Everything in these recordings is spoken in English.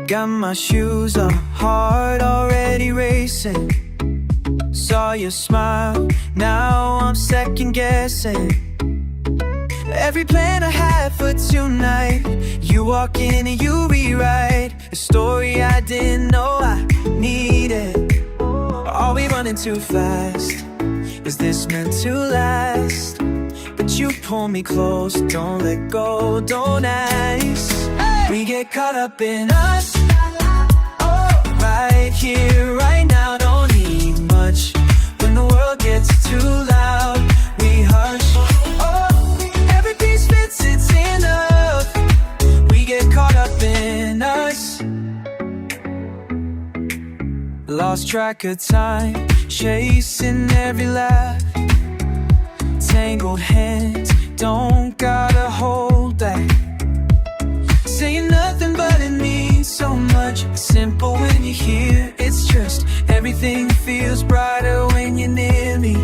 Got my shoes on, heart already racing. Saw your smile, now I'm second guessing. Every plan I had for tonight, you walk in and you rewrite a story I didn't know I needed. Are we running too fast? Is this meant to last? But you pull me close, don't let go, don't ask. We get caught up in us, oh, right here, right now, don't need much. When the world gets too loud, we hush. Oh, every piece fits, it's enough. We get caught up in us. Lost track of time, chasing every laugh. Tangled hands, don't gotta hold back. Saying nothing but it means so much. Simple when you're here, it's just everything feels brighter when you're near me.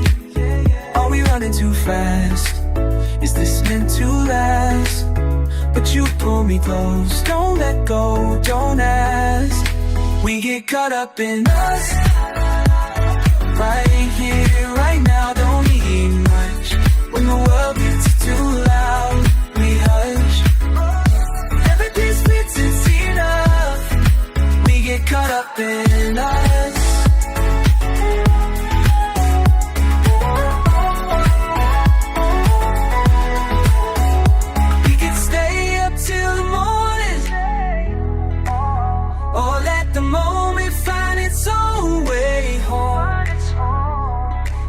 Are we running too fast? Is this meant to last? But you pull me close, don't let go, don't ask. We get caught up in us, right here, right now, don't need much. When the world gets too loud, we hush. Every piece fits, it's enough. We get caught up in us. We can stay up till the morning, or let the moment find its own way home.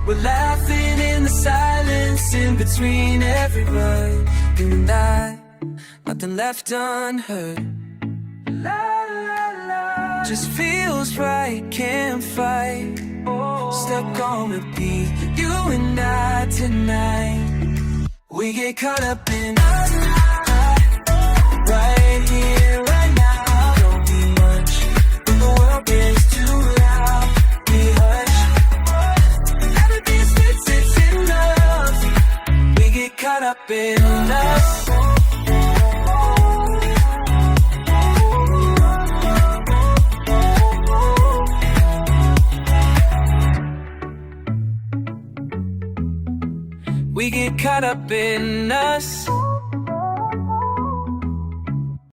We're laughing in the silence in between every word, and nothing left unheard. Just feels right, can't fight. Stuck on repeat, you and I tonight. We get caught up in us, right here, right now. Don't be much when the world gets too loud. We hush. Every piece fits, it's enough. We get caught up in us. We get caught up in us.